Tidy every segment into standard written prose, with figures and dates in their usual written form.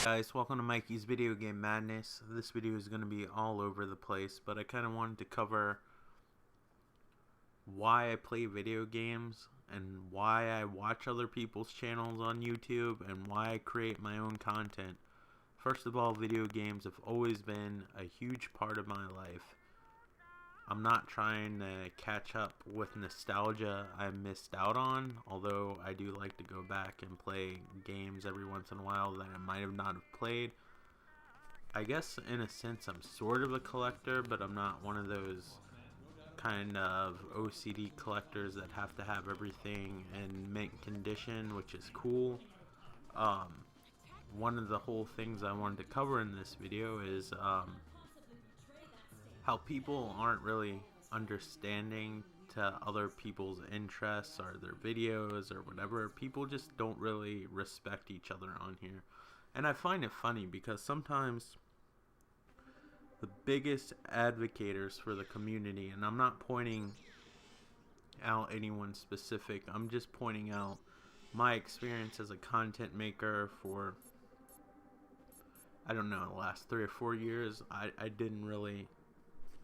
Guys, welcome to Mikey's Video Game Madness. This video is going to be all over the place, but I kind of wanted to cover why I play video games and why I watch other people's channels on YouTube and why I create my own content. First of all, video games have always been a huge part of my life. I'm not trying to catch up with nostalgia I missed out on, although I do like to go back and play games every once in a while that I might have not have played. I guess in a sense I'm sort of a collector, but I'm not one of those kind of OCD collectors that have to have everything in mint condition, which is cool. One of the whole things I wanted to cover in this video is how people aren't really understanding to other people's interests or their videos or whatever. People just don't really respect each other on here. And I find it funny because sometimes the biggest advocates for the community, and I'm not pointing out anyone specific, I'm just pointing out my experience as a content maker for, I don't know, the last 3 or 4 years. I didn't really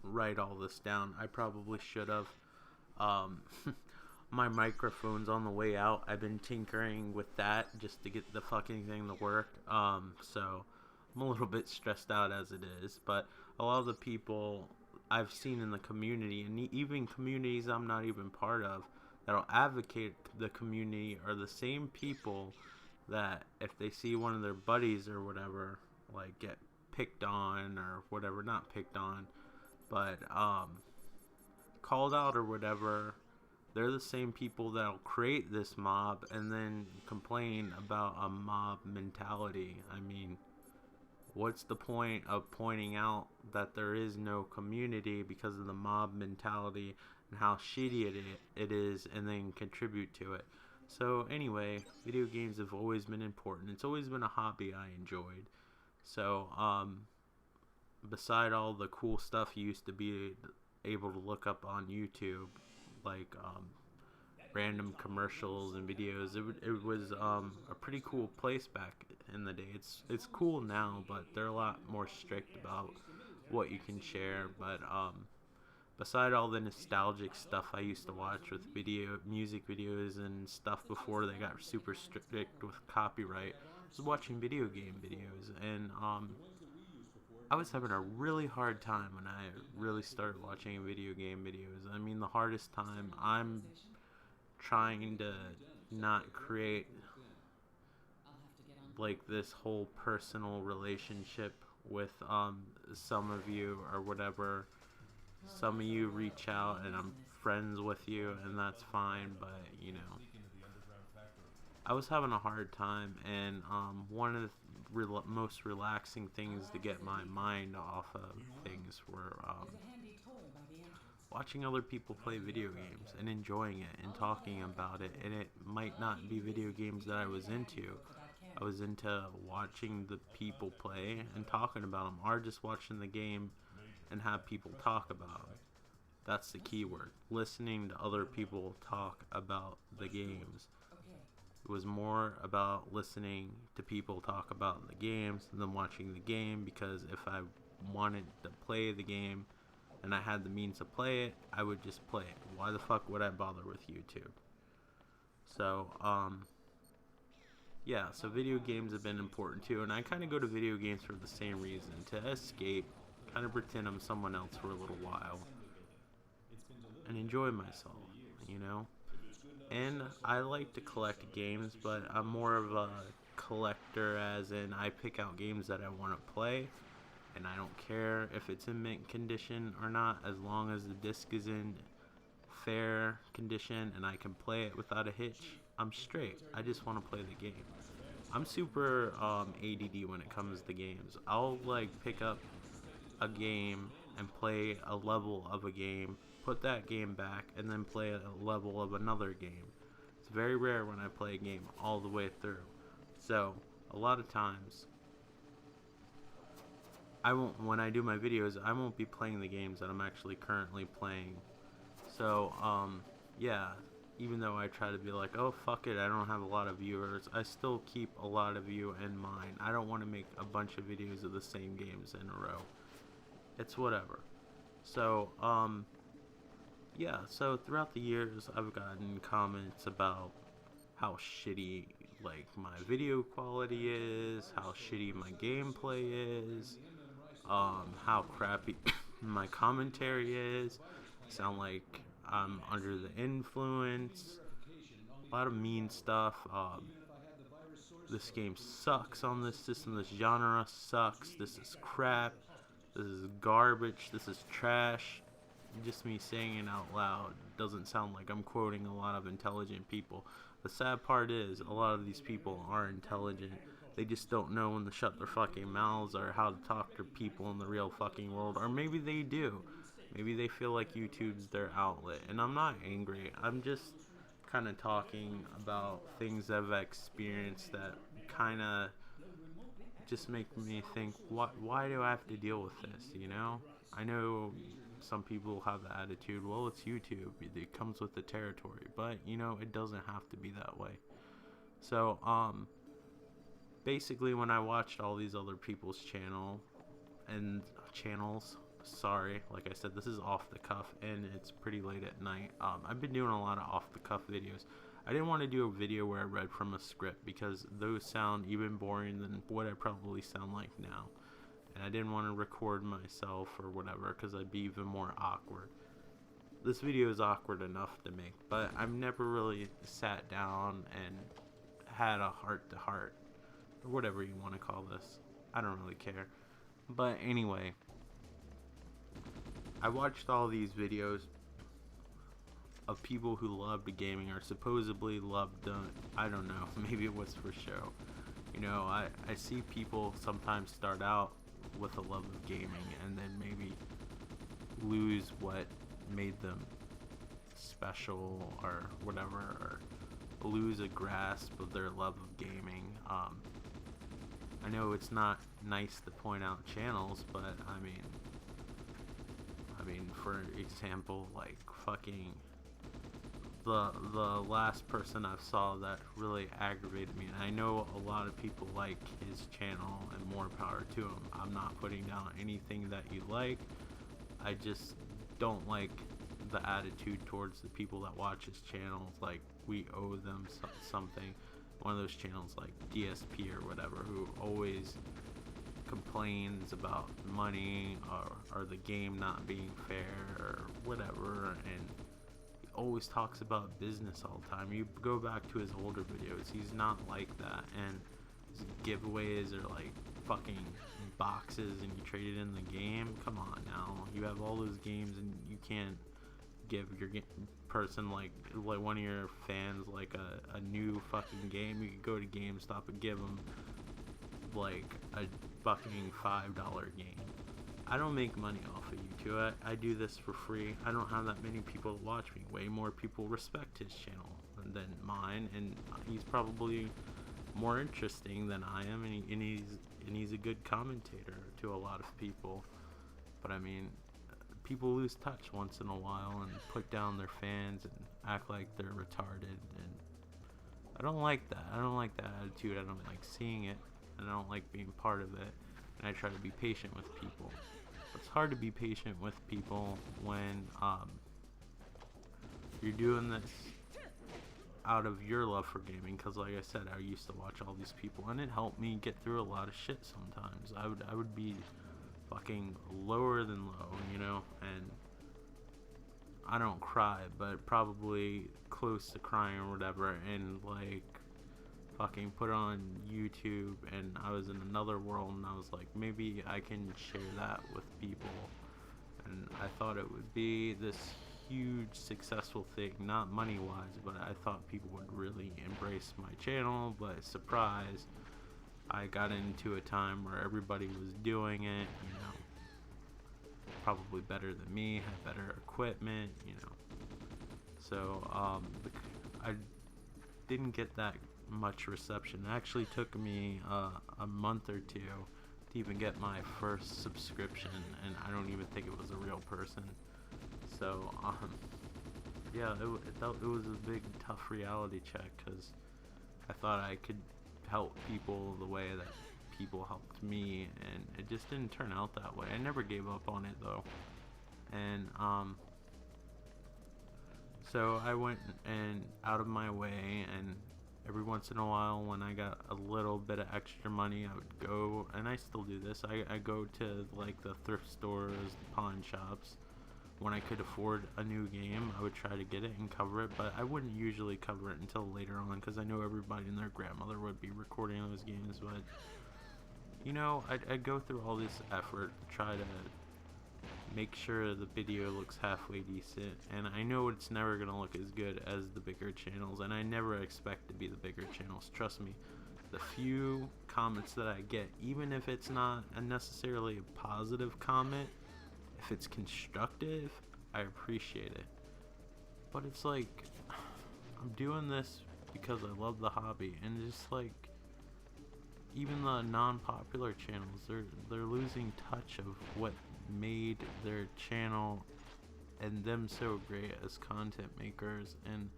write all this down. I probably should have. My microphone's on the way out. I've been tinkering with that just to get the fucking thing to work. So I'm a little bit stressed out as it is, but a lot of the people I've seen in the community, and even communities I'm not even part of, that'll advocate the community are the same people that if they see one of their buddies or whatever like get picked on or whatever, not picked on, but called out or whatever, they're the same people that'll create this mob and then complain about a mob mentality. I mean, what's the point of pointing out that there is no community because of the mob mentality and how shitty it is, and then contribute to it? So anyway, video games have always been important. It's always been a hobby I enjoyed. So beside all the cool stuff you used to be able to look up on YouTube, like random commercials and videos, it was a pretty cool place back in the day. It's cool now, but they're a lot more strict about what you can share. But beside all the nostalgic stuff I used to watch with music videos and stuff before they got super strict with copyright, I was watching video game videos, and I was having a really hard time when I really started watching video game videos. I mean, the hardest time, I'm trying to not create like this whole personal relationship with some of you or whatever. Some of you reach out and I'm friends with you, and that's fine, but you know, I was having a hard time, and one of the most relaxing things to get my mind off of things were watching other people play video games and enjoying it and talking about it. And it might not be video games that I was into. I was into watching the people play and talking about them, or just watching the game and have people talk about them. That's the key word. Listening to other people talk about the games. It was more about listening to people talk about the games than watching the game, because if I wanted to play the game and I had the means to play it, I would just play it. Why the fuck would I bother with YouTube? So, yeah, so video games have been important too, and I kind of go to video games for the same reason, to escape, kind of pretend I'm someone else for a little while, and enjoy myself, you know? And I like to collect games, but I'm more of a collector as in I pick out games that I want to play, and I don't care if it's in mint condition or not, as long as the disc is in fair condition and I can play it without a hitch. I'm straight. I just want to play the game. I'm super ADD when it comes to games. I'll like pick up a game and play a level of a game, put that game back, and then play a level of another game. It's very rare when I play a game all the way through. So a lot of times when I do my videos, I won't be playing the games that I'm actually currently playing. So yeah, even though I try to be like, oh, fuck it, I don't have a lot of viewers, I still keep a lot of you in mind. I don't want to make a bunch of videos of the same games in a row. It's whatever. So, yeah, so throughout the years, I've gotten comments about how shitty, like, my video quality is, how shitty my gameplay is, how crappy my commentary is. I sound like I'm under the influence. A lot of mean stuff. This game sucks on this system. This genre sucks. This is crap. This is garbage. This is trash. Just me saying it out loud doesn't sound like I'm quoting a lot of intelligent people. The sad part is, a lot of these people are intelligent. They just don't know when to shut their fucking mouths or how to talk to people in the real fucking world. Or maybe they do. Maybe they feel like YouTube's their outlet. And I'm not angry. I'm just kind of talking about things I've experienced that kind of just make me think, why do I have to deal with this, you know? I know some people have the attitude, well, it's YouTube, it comes with the territory, but, you know, it doesn't have to be that way. So, basically, when I watched all these other people's channels, sorry, like I said, this is off the cuff, and it's pretty late at night. I've been doing a lot of off the cuff videos. I didn't want to do a video where I read from a script, because those sound even boring than what I probably sound like now. And I didn't want to record myself or whatever, because I'd be even more awkward. This video is awkward enough to make, but I've never really sat down and had a heart-to-heart, or whatever you want to call this. I don't really care. But anyway, I watched all these videos of people who loved gaming, or supposedly loved, I don't know, maybe it was for show. You know, I see people sometimes start out with a love of gaming and then maybe lose what made them special or whatever, or lose a grasp of their love of gaming. I know it's not nice to point out channels, but I mean, for example, like fucking the last person I saw that really aggravated me, and I know a lot of people like his channel, and more power to him. I'm not putting down anything that you like. I just don't like the attitude towards the people that watch his channels, like we owe them something. One of those channels like DSP or whatever, who always complains about money or the game not being fair or whatever, and he always talks about business all the time. You go back to his older videos, he's not like that, and his giveaways are like fucking boxes and you trade it in the game. Come on now, you have all those games and you can't give your person like one of your fans like a new fucking game. You could go to GameStop and give them like a fucking $5 game. I don't make money off of YouTube. I do this for free. I don't have that many people to watch me. Way more people respect his channel than mine, and he's probably more interesting than I am, and he's a good commentator to a lot of people. But I mean, people lose touch once in a while and put down their fans and act like they're retarded, and I don't like that. I don't like that attitude. I don't like seeing it, and I don't like being part of it, and I try to be patient with people. It's hard to be patient with people when you're doing this out of your love for gaming, because like I said, I used to watch all these people, and it helped me get through a lot of shit sometimes. I would be fucking lower than low, you know, and I don't cry, but probably close to crying or whatever, and like fucking put it on YouTube, and I was in another world, and I was like, maybe I can share that with people, and I thought it would be this huge successful thing, not money wise, but I thought people would really embrace my channel. But surprise, I got into a time where everybody was doing it, you know, probably better than me, had better equipment, you know. So I didn't get that much reception. It actually took me a month or two to even get my first subscription, and I don't even think it was a real person. So yeah, it was a big tough reality check because I thought I could help people the way that people helped me, and it just didn't turn out that way. I never gave up on it though, and so I went and out of my way, and every once in a while when I got a little bit of extra money, I would go, and I still do this, I go to like the thrift stores, the pawn shops. When I could afford a new game, I would try to get it and cover it, but I wouldn't usually cover it until later on because I know everybody and their grandmother would be recording those games. But you know, I'd go through all this effort to try to make sure the video looks halfway decent, and I know it's never gonna look as good as the bigger channels, and I never expect to be the bigger channels. Trust me, the few comments that I get, even if it's not necessarily a positive comment, if it's constructive, I appreciate it. But it's like, I'm doing this because I love the hobby, and just like, even the non-popular channels, they're losing touch of what made their channel and them so great as content makers, and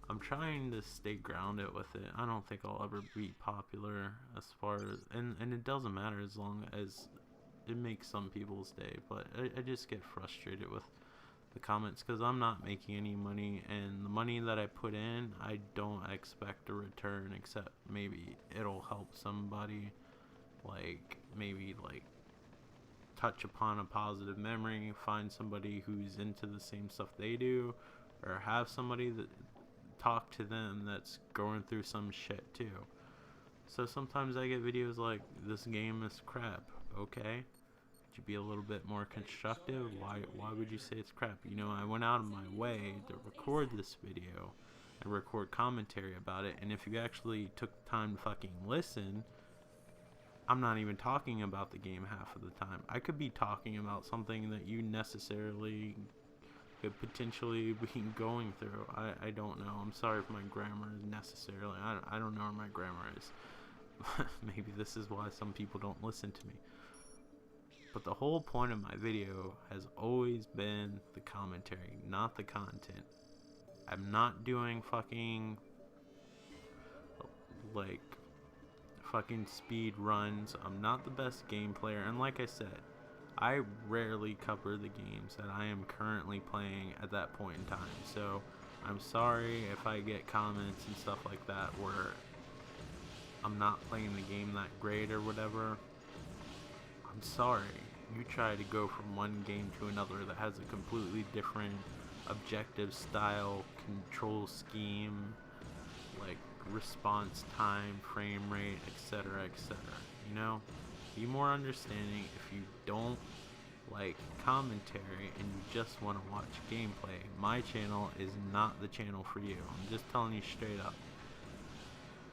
I'm trying to stay grounded with it. I don't think I'll ever be popular as far as, and it doesn't matter as long as it makes some people's day, but I just get frustrated with the comments because I'm not making any money, and the money that I put in, I don't expect a return except maybe it'll help somebody, like maybe like touch upon a positive memory, find somebody who's into the same stuff they do, or have somebody that talk to them that's going through some shit too. So sometimes I get videos like, this game is crap. Okay, could you be a little bit more constructive? Why would you say it's crap? You know, I went out of my way to record this video and record commentary about it, and if you actually took the time to fucking listen, I'm not even talking about the game half of the time. I could be talking about something that you necessarily could potentially be going through. I don't know. I'm sorry if my grammar is necessarily. I don't know where my grammar is. Maybe this is why some people don't listen to me. But the whole point of my video has always been the commentary, not the content. I'm not doing fucking like fucking speed runs. I'm not the best game player, and like I said, I rarely cover the games that I am currently playing at that point in time. So I'm sorry if I get comments and stuff like that where I'm not playing the game that great or whatever. I'm sorry. You try to go from one game to another that has a completely different objective style, control scheme, like response time, frame rate, etc., etc. You know, be more understanding. If you don't like commentary and you just want to watch gameplay, my channel is not the channel for you. I'm just telling you straight up.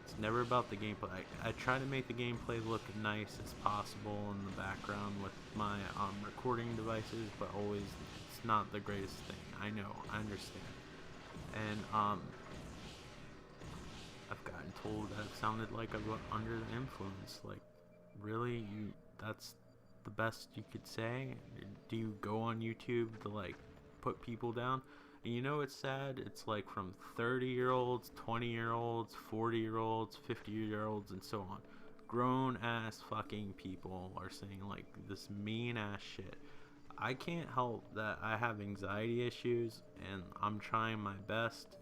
It's never about the gameplay. I try to make the gameplay look nice as possible in the background with my recording devices, but always it's not the greatest thing. I know, I understand. And I've gotten told that I've sounded like I'm under the influence. Like, really? That's the best you could say? Do you go on YouTube to like put people down? And you know, it's sad. It's like from 30-year-olds, 20-year-olds, 40-year-olds, 50-year-olds, and so on. Grown ass fucking people are saying like this mean ass shit. I can't help that I have anxiety issues, and I'm trying my best,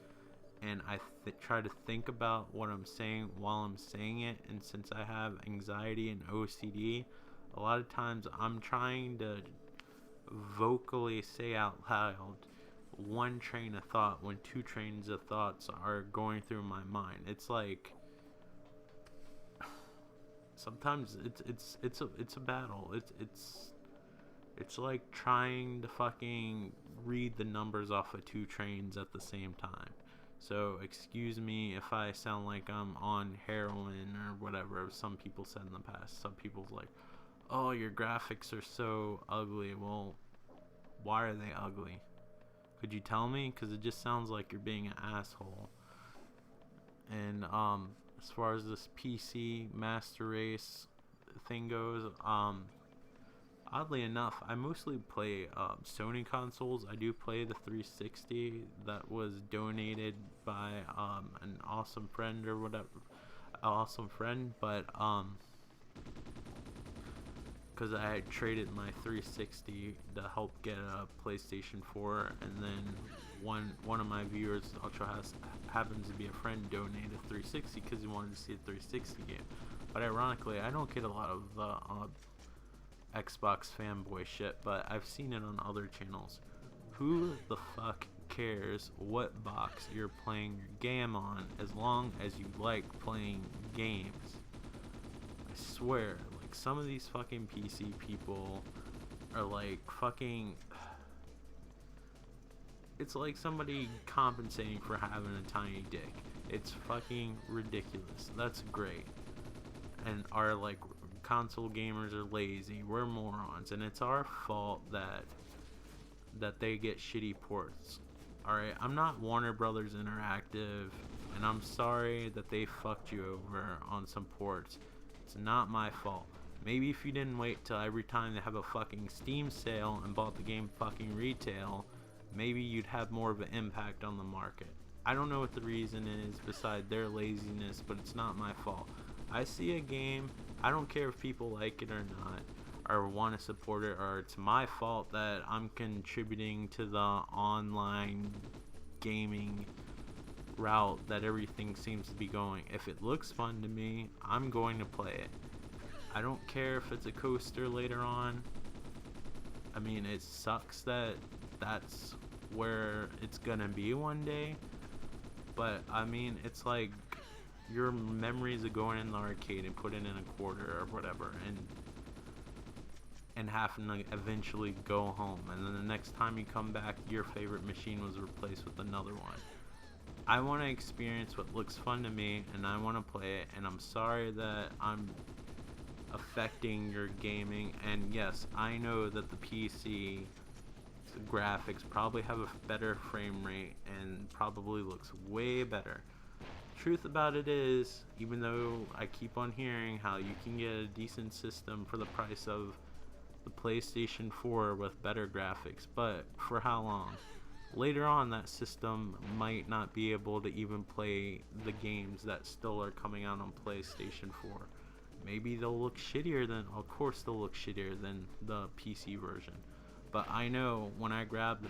and I try to think about what I'm saying while I'm saying it. And since I have anxiety and OCD, a lot of times I'm trying to vocally say out loud one train of thought when two trains of thoughts are going through my mind. It's like sometimes it's a battle. It's like trying to fucking read the numbers off of two trains at the same time. So excuse me if I sound like I'm on heroin or whatever some people said in the past. Some people's like, oh, your graphics are so ugly. Well, why are they ugly? Could you tell me? Because it just sounds like you're being an asshole. And as far as this PC Master Race thing goes, Oddly enough, I mostly play Sony consoles. I do play the 360 that was donated by an awesome friend or whatever, awesome friend, but because I had traded my 360 to help get a PlayStation 4, and then one of my viewers also happens to be a friend, donated a 360 because he wanted to see a 360 game. But ironically, I don't get a lot of the Xbox fanboy shit, but I've seen it on other channels. Who the fuck cares what box you're playing your game on as long as you like playing games? I swear, like, some of these fucking PC people are like fucking... It's like somebody compensating for having a tiny dick. It's fucking ridiculous. That's great. And our, like, console gamers are lazy. We're morons. And it's our fault that they get shitty ports. Alright, I'm not Warner Brothers Interactive, and I'm sorry that they fucked you over on some ports. It's not my fault. Maybe if you didn't wait till every time they have a fucking Steam sale and bought the game fucking retail, maybe you'd have more of an impact on the market. I don't know what the reason is beside their laziness, but it's not my fault. I see a game, I don't care if people like it or not, or want to support it, or it's my fault that I'm contributing to the online gaming route that everything seems to be going. If it looks fun to me, I'm going to play it. I don't care if it's a coaster later on. I mean, it sucks that that's where it's gonna be one day, but I mean, it's like your memories of going in the arcade and putting in a quarter or whatever, and having to eventually go home, and then the next time you come back, your favorite machine was replaced with another one. I want to experience what looks fun to me, and I want to play it, and I'm sorry that I'm affecting your gaming. And yes, I know that the PC graphics probably have a better frame rate and probably looks way better. Truth about it is, even though I keep on hearing how you can get a decent system for the price of the PlayStation 4 with better graphics, but for how long? Later on, that system might not be able to even play the games that still are coming out on PlayStation 4. Maybe they'll look shittier than, of course they'll look shittier than the PC version. But I know when I grab the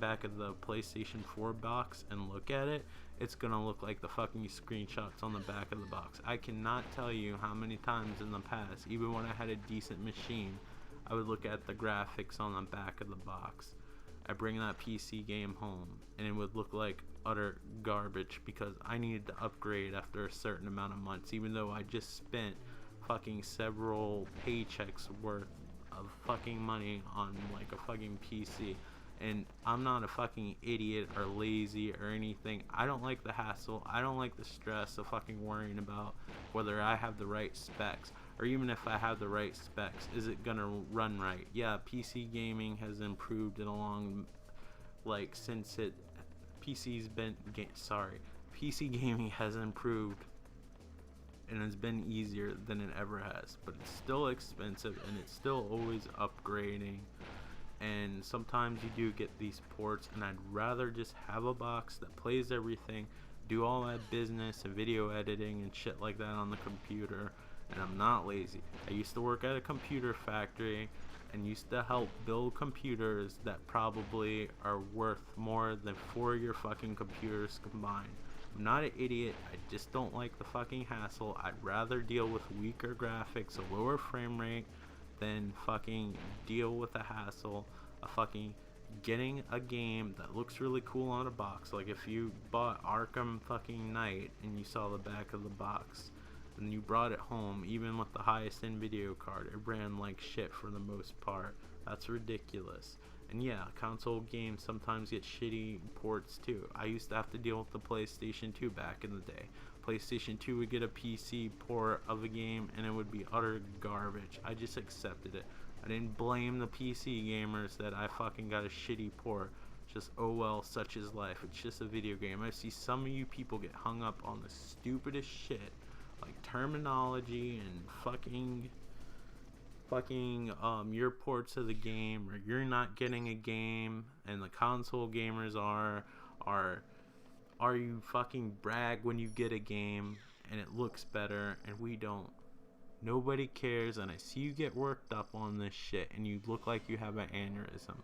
back of the PlayStation 4 box and look at it, it's gonna look like the fucking screenshots on the back of the box. I cannot tell you how many times in the past, even when I had a decent machine, I would look at the graphics on the back of the box. I bring that PC game home and it would look like utter garbage because I needed to upgrade after a certain amount of months, even though I just spent fucking several paychecks worth of fucking money on like a fucking PC. And I'm not a fucking idiot or lazy or anything. I don't like the hassle. I don't like the stress of fucking worrying about whether I have the right specs, or even if I have the right specs, is it gonna run right? Yeah, PC gaming has improved it along, like, since it PC gaming has improved and it's been easier than it ever has, but it's still expensive and it's still always upgrading. And sometimes you do get these ports, and I'd rather just have a box that plays everything, do all my business and video editing and shit like that on the computer. And I'm not lazy. I used to work at a computer factory and used to help build computers that probably are worth more than 4 of your fucking computers combined. I'm not an idiot, I just don't like the fucking hassle. I'd rather deal with weaker graphics, a lower frame rate, than fucking deal with the hassle of fucking getting a game that looks really cool on a box. Like if you bought Arkham fucking Knight and you saw the back of the box and you brought it home, even with the highest end video card, it ran like shit for the most part. That's ridiculous. And yeah, console games sometimes get shitty ports too. I used to have to deal with the PlayStation 2 back in the day. PlayStation 2 would get a PC port of a game and it would be utter garbage. I just accepted it. I didn't blame the PC gamers that I fucking got a shitty port. Just, oh well, such is life. It's just a video game. I see some of you people get hung up on the stupidest shit, like terminology and fucking fucking your ports of the game, or you're not getting a game and the console gamers are you fucking brag when you get a game and it looks better and we don't. Nobody cares, and I see you get worked up on this shit and you look like you have an aneurysm.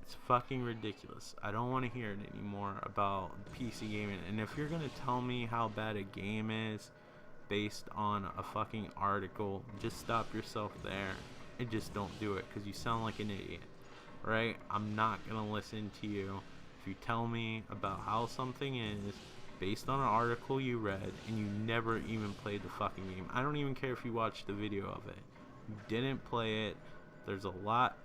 It's fucking ridiculous. I don't want to hear it anymore about PC gaming. And if you're gonna tell me how bad a game is based on a fucking article, just stop yourself there and just don't do it, because you sound like an idiot, right? I'm not gonna listen to you if you tell me about how something is based on an article you read and you never even played the fucking game. I don't even care if you watched the video of it. You didn't play it. There's a lot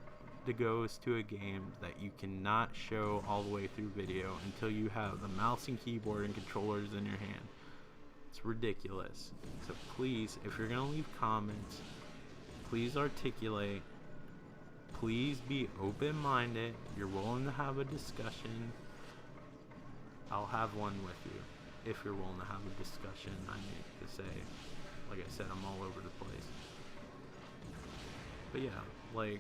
that goes to a game that you cannot show all the way through video until you have the mouse and keyboard and controllers in your hand. It's ridiculous. So please, if you're gonna leave comments, please articulate. Please be open-minded. You're willing to have a discussion, I'll have one with you. If you're willing to have a discussion, I need to say, like I said, I'm all over the place. But yeah, like,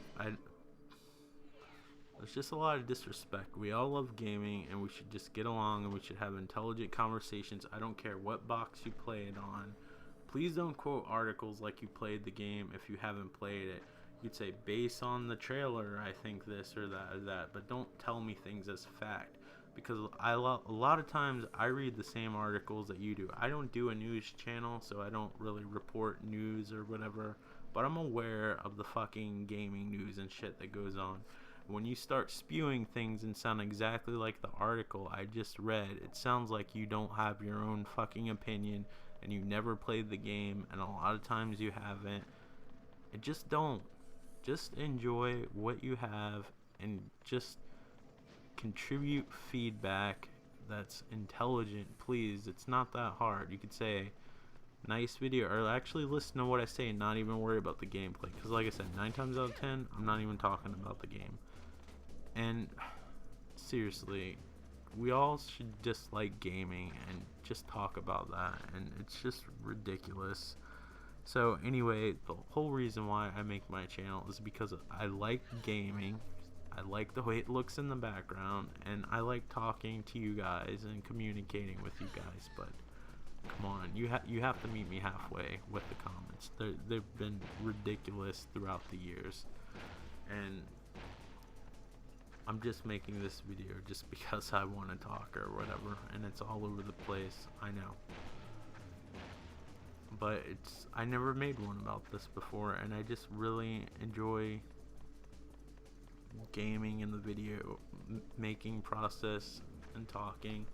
there's just a lot of disrespect. We all love gaming, and we should just get along, and we should have intelligent conversations. I don't care what box you play it on. Please don't quote articles like you played the game if you haven't played it. You'd say, based on the trailer, I think this or that, but don't tell me things as fact. Because a lot of times I read the same articles that you do. I don't do a news channel, so I don't really report news or whatever, but I'm aware of the fucking gaming news and shit that goes on. When you start spewing things and sound exactly like the article I just read, it sounds like you don't have your own fucking opinion and you never played the game, and a lot of times you haven't. And just don't. Just enjoy what you have and just contribute feedback that's intelligent, please. It's not that hard. You could say nice video, or actually listen to what I say and not even worry about the gameplay, because like I said, 9 times out of 10 I'm not even talking about the game. And seriously, we all should just like gaming and just talk about that, and it's just ridiculous. So anyway, the whole reason why I make my channel is because I like gaming. I like the way it looks in the background, and I like talking to you guys and communicating with you guys. But come on, you have to meet me halfway with the comments. They've been ridiculous throughout the years, and I'm just making this video just because I want to talk or whatever, and it's all over the place, I know. But I never made one about this before, and I just really enjoy gaming in the video making process and talking.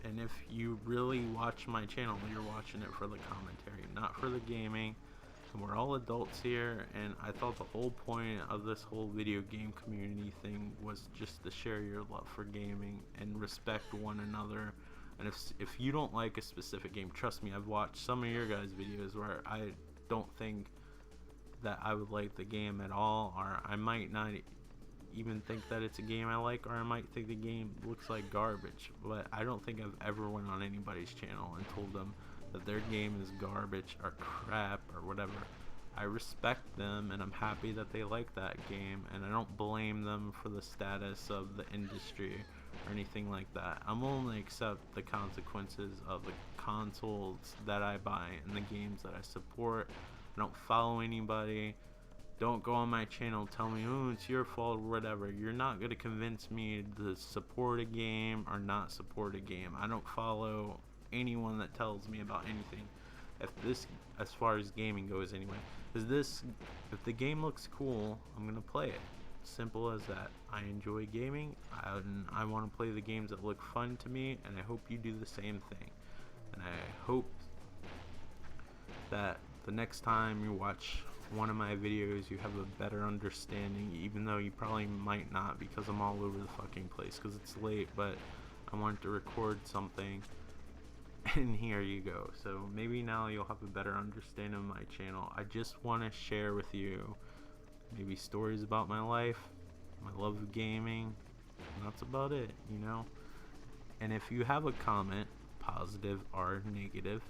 And if you really watch my channel, you're watching it for the commentary, not for the gaming. And we're all adults here, and I thought the whole point of this whole video game community thing was just to share your love for gaming and respect one another. And if you don't like a specific game, trust me, I've watched some of your guys' videos where I don't think that I would like the game at all, or I might not even think that it's a game I like, or I might think the game looks like garbage. But I don't think I've ever went on anybody's channel and told them that their game is garbage or crap or whatever. I respect them, and I'm happy that they like that game, and I don't blame them for the status of the industry or anything like that. I'm willing to accept the consequences of the consoles that I buy and the games that I support. I don't follow anybody. Don't go on my channel, tell me, oh, it's your fault or whatever. You're not going to convince me to support a game or not support a game. I don't follow anyone that tells me about anything. If this, as far as gaming goes anyway, if the game looks cool, I'm going to play it. Simple as that. I enjoy gaming, and I want to play the games that look fun to me, and I hope you do the same thing. And I hope that the next time you watch one of my videos, you have a better understanding, even though you probably might not, because I'm all over the fucking place, because it's late, but I wanted to record something, and here you go. So maybe now you'll have a better understanding of my channel. I just want to share with you maybe stories about my life, my love of gaming, and that's about it, you know. And if you have a comment, positive or negative,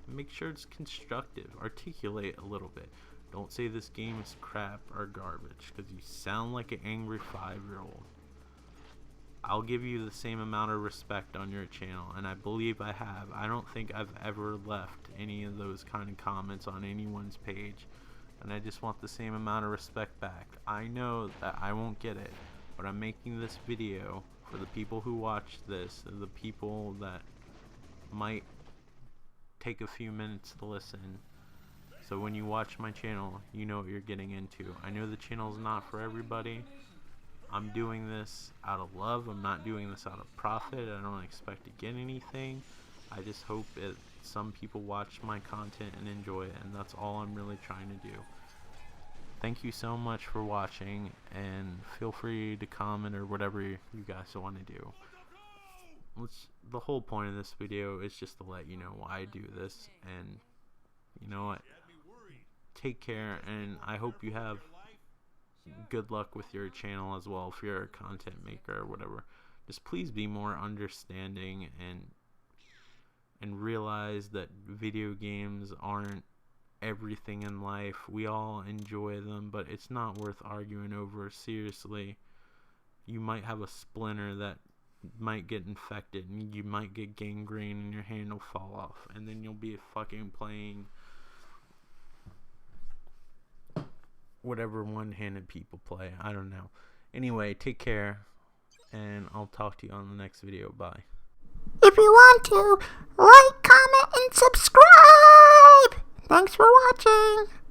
make sure it's constructive. Articulate a little bit. Don't say this game is crap or garbage, because you sound like an angry 5-year-old. I'll give you the same amount of respect on your channel, and I believe I have. I don't think I've ever left any of those kind of comments on anyone's page, and I just want the same amount of respect back. I know that I won't get it, but I'm making this video for the people who watch this, the people that might take a few minutes to listen. So when you watch my channel, you know what you're getting into. I know the channel's not for everybody. I'm doing this out of love. I'm not doing this out of profit. I don't expect to get anything. I just hope that some people watch my content and enjoy it, and that's all I'm really trying to do. Thank you so much for watching, and feel free to comment or whatever you guys want to do. The whole point of this video is just to let you know why I do this, and you know what? Take care, and I hope you have good luck with your channel as well if you're a content maker or whatever. Just please be more understanding and realize that video games aren't everything in life. We all enjoy them, but it's not worth arguing over. Seriously, you might have a splinter that might get infected, and you might get gangrene and your hand will fall off, and then you'll be fucking playing whatever one-handed people play. I don't know. Anyway, take care, and I'll talk to you on the next video. Bye. If you want to, like, comment, and subscribe. Thanks for watching.